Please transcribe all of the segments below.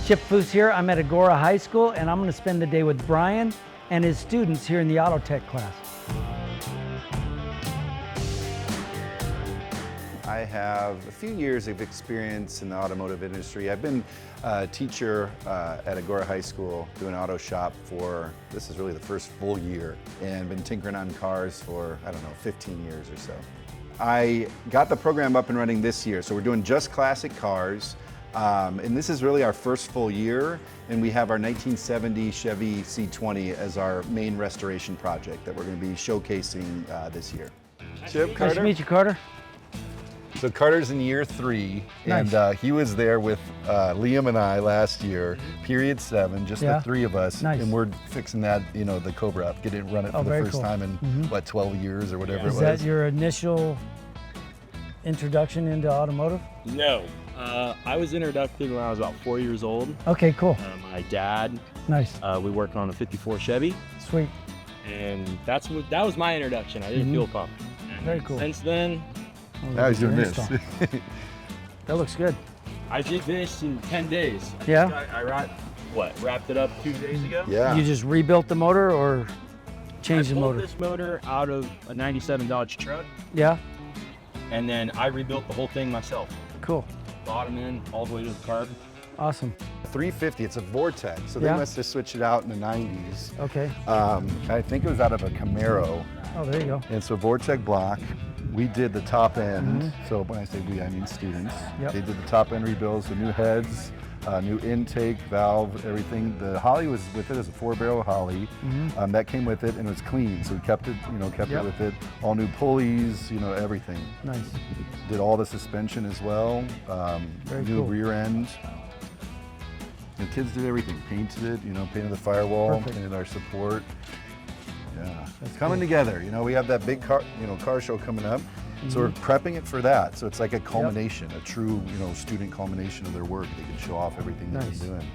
Chip Foose here. I'm at Agoura High School, and I'm going to spend the day with Brian and his students here in the Auto Tech class. I have a few years of experience in the automotive industry. I've been a teacher at Agoura High School doing auto shop for, this is really the first full year, and been tinkering on cars for, 15 years or so. I got the program up and running this year, so we're doing just classic cars. And this is really our first full year, and we have our 1970 Chevy C20 as our main restoration project that we're going to be showcasing this year. Chip, Carter. Nice to meet you, Carter. So Carter's in year 3, Nice. and he was there with Liam and I last year, period 7, just the 3 of us, Nice. and we're fixing that, the Cobra up, run it for the first time in, 12 years or whatever it was. Is that your initial introduction into automotive? No. I was introduced when I was about 4 years old. Okay, cool. My dad, Nice. we worked on a 54 Chevy, Sweet. and that was my introduction. I did fuel pump. And Very cool. Since then, Now he's doing this. That looks good. I did this in 10 days. Yeah? I wrapped it up 2 days ago. Yeah. You just rebuilt the motor or changed the I pulled motor? this motor out of a 97 Dodge truck, Yeah? and then I rebuilt the whole thing myself. Cool. Bottom in, all the way to the carb. Awesome. 350, it's a Vortex, so they Yeah. must have switched it out in the 90s. Okay. I think it was out of a Camaro, Oh, there you go. and so Vortex block. We did the top end, so when I say we, I mean students. Yep. They did the top end rebuilds, the new heads, new intake, valve, everything. The Holly was with it as a 4-barrel Holly. That came with it and it was clean, so we kept it, Yep. it with it. All new pulleys, everything. Nice. Did all the suspension as well. Very new cool. rear end. The kids did everything. Painted it, painted the firewall, Perfect. painted our support. Yeah, That's it's coming cool. together. We have that big car show coming up. So we're prepping it for that. So it's like a culmination, a true, student culmination of their work. They can show off everything they've Nice. been doing.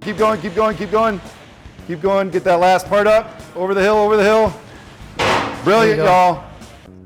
Keep going, keep going, keep going. Keep going, get that last part up. Over the hill, over the hill. Brilliant, go. y'all.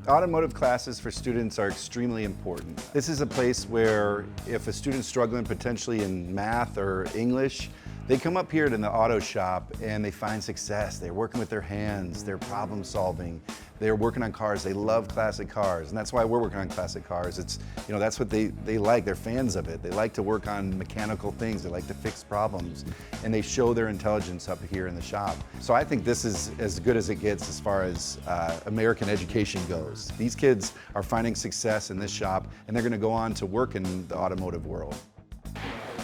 Automotive classes for students are extremely important. This is a place where if a student's struggling potentially in math or English, they come up here to the auto shop and they find success. They're working with their hands, they're problem solving, they're working on cars. They love classic cars, and that's why we're working on classic cars. It's, that's what they like. They're fans of it. They like to work on mechanical things. They like to fix problems, and they show their intelligence up here in the shop. So I think this is as good as it gets as far as American education goes. These kids are finding success in this shop, and they're going to go on to work in the automotive world.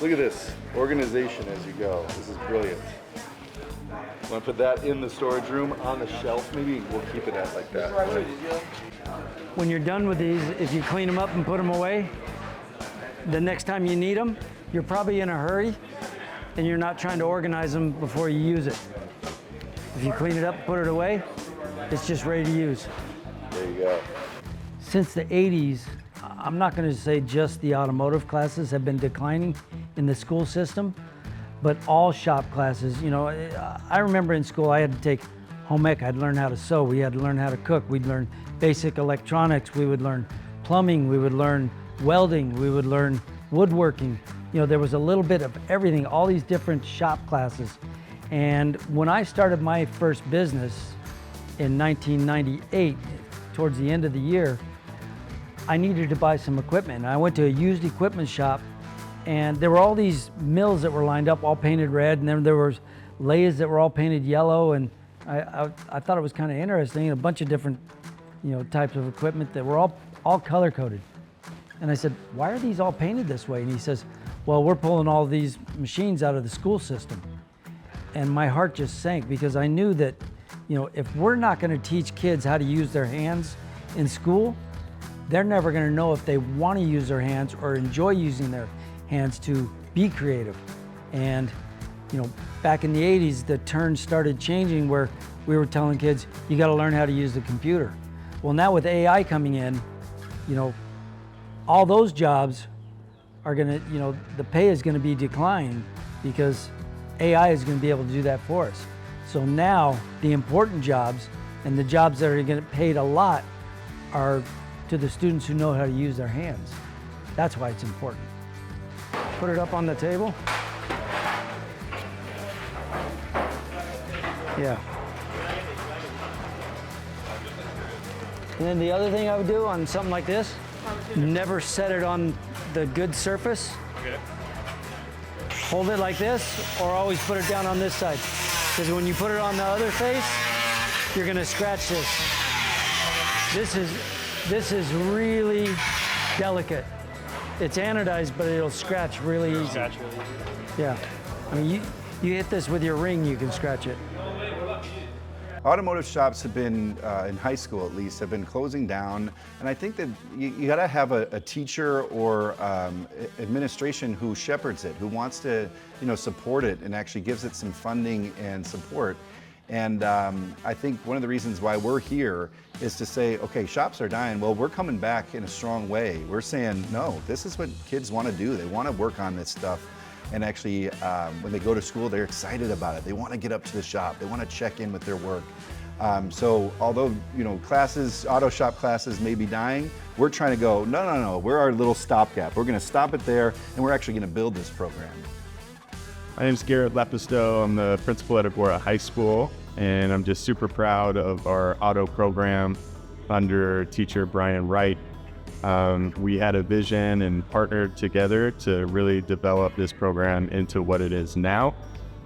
Look at this, organization as you go. This is brilliant. I'm gonna put that in the storage room on the shelf. Maybe we'll keep it at like that. When you're done with these, if you clean them up and put them away, the next time you need them, you're probably in a hurry and you're not trying to organize them before you use it. If you clean it up, put it away, it's just ready to use. There you go. Since the 80s, I'm not going to say just the automotive classes have been declining in the school system, but all shop classes. I remember in school I had to take home ec. I'd learn how to sew. We had to learn how to cook. We'd learn basic electronics. We would learn plumbing. We would learn welding. We would learn woodworking. There was a little bit of everything, all these different shop classes. And when I started my first business in 1998, towards the end of the year, I needed to buy some equipment. And I went to a used equipment shop, and there were all these mills that were lined up, all painted red, and then there was lathes that were all painted yellow, and I thought it was kind of interesting, a bunch of different types of equipment that were all color-coded. And I said, why are these all painted this way? And he says, well, we're pulling all these machines out of the school system. And my heart just sank, because I knew that if we're not going to teach kids how to use their hands in school, they're never going to know if they want to use their hands or enjoy using their hands to be creative. And back in the 80s, the turn started changing where we were telling kids, you got to learn how to use the computer. Well, now with AI coming in, all those jobs are going to, the pay is going to be declined because AI is going to be able to do that for us. So now the important jobs and the jobs that are going to get paid a lot are to the students who know how to use their hands. That's why it's important. Put it up on the table. Yeah. And then the other thing I would do on something like this, never set it on the good surface. Okay. Hold it like this, or always put it down on this side. Because when you put it on the other face, you're gonna scratch this. This is really delicate. It's anodized, but it'll scratch really easy. Scratch really easy. Yeah. I mean, you hit this with your ring, you can scratch it. Automotive shops have been, in high school at least, have been closing down. And I think that you gotta have a teacher or administration who shepherds it, who wants to support it and actually gives it some funding and support. And I think one of the reasons why we're here is to say, okay, shops are dying. Well, we're coming back in a strong way. We're saying, no, this is what kids wanna do. They wanna work on this stuff. And actually, when they go to school, they're excited about it. They want to get up to the shop. They want to check in with their work. So although, classes, auto shop classes may be dying, we're trying to go, no, we're our little stopgap. We're going to stop it there, and we're actually going to build this program. My name is Garrett Lepisto. I'm the principal at Agoura High School, and I'm just super proud of our auto program under teacher Brian Wright. We had a vision and partnered together to really develop this program into what it is now,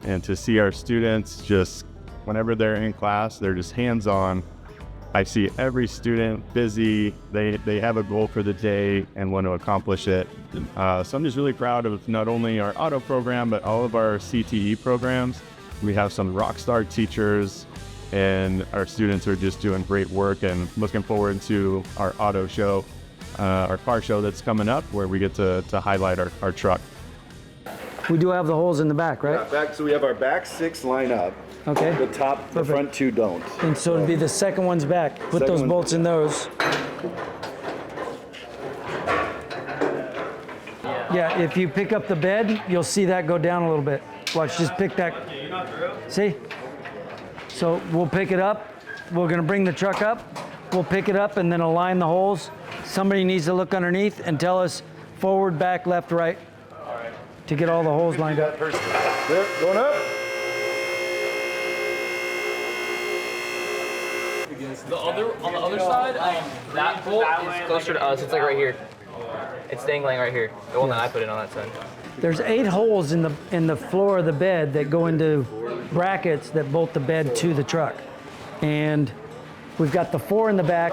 and to see our students just, whenever they're in class, they're just hands-on. I see every student busy, they have a goal for the day and want to accomplish it. So I'm just really proud of not only our auto program, but all of our CTE programs. We have some rock star teachers, and our students are just doing great work, and looking forward to our auto show. Our car show that's coming up, where we get to highlight our truck. We do have the holes in the back, right? So we have our back 6 line up. Okay. The top, the front 2 don't. And so it'd be the second one's back. Put those bolts in those. Yeah, if you pick up the bed, you'll see that go down a little bit. Watch, just pick that. See? So we'll pick it up. We're gonna bring the truck up. We'll pick it up and then align the holes. Somebody needs to look underneath and tell us forward, back, left, right, to get all the holes lined up. There, going up. On the other side, that bolt is closer to us. It's like right here. It's dangling right here. The one that I put in on that side. There's 8 holes in the floor of the bed that go into brackets that bolt the bed to the truck. And we've got the 4 in the back.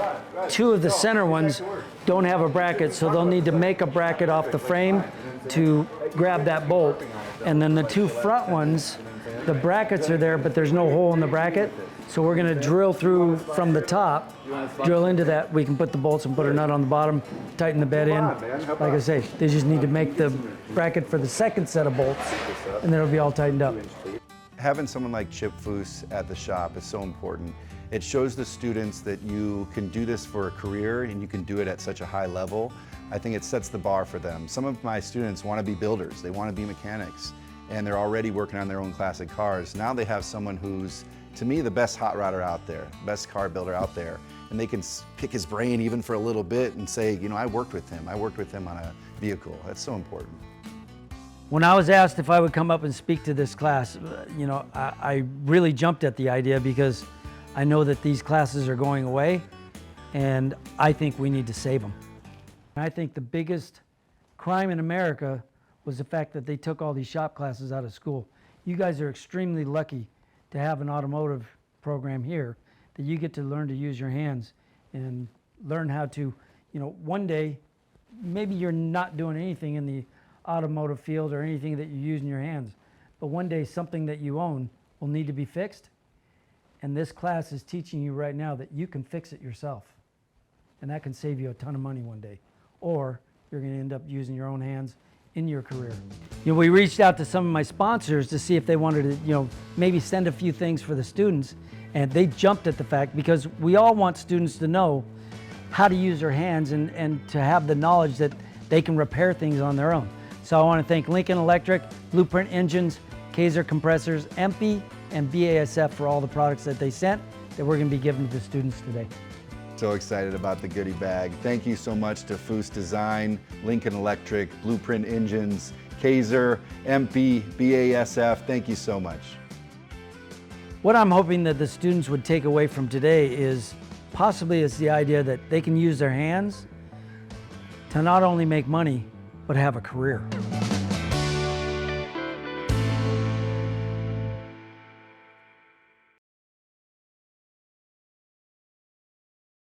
2 of the center ones don't have a bracket, so they'll need to make a bracket off the frame to grab that bolt. And then the 2 front ones, the brackets are there, but there's no hole in the bracket. So we're gonna drill through from the top, drill into that. We can put the bolts and put a nut on the bottom, tighten the bed in. Like I say, they just need to make the bracket for the second set of bolts, and then it'll be all tightened up. Having someone like Chip Foose at the shop is so important. It shows the students that you can do this for a career and you can do it at such a high level. I think it sets the bar for them. Some of my students want to be builders, they want to be mechanics, and they're already working on their own classic cars. Now they have someone who's, to me, the best hot rodder out there, best car builder out there, and they can pick his brain even for a little bit and say, I worked with him on a vehicle. That's so important. When I was asked if I would come up and speak to this class, I really jumped at the idea because I know that these classes are going away, and I think we need to save them. I think the biggest crime in America was the fact that they took all these shop classes out of school. You guys are extremely lucky to have an automotive program here, that you get to learn to use your hands and learn how to, one day, maybe you're not doing anything in the automotive field or anything that you use in your hands, but one day something that you own will need to be fixed. And this class is teaching you right now that you can fix it yourself. And that can save you a ton of money one day. Or you're gonna end up using your own hands in your career. We reached out to some of my sponsors to see if they wanted to, maybe send a few things for the students. And they jumped at the fact, because we all want students to know how to use their hands and to have the knowledge that they can repair things on their own. So I wanna thank Lincoln Electric, Blueprint Engines, Kaeser Compressors, EMPI, and BASF for all the products that they sent that we're going to be giving to the students today. So excited about the goodie bag. Thank you so much to Foose Design, Lincoln Electric, Blueprint Engines, Kaeser, EMPI, BASF. Thank you so much. What I'm hoping that the students would take away from today is possibly it's the idea that they can use their hands to not only make money, but have a career.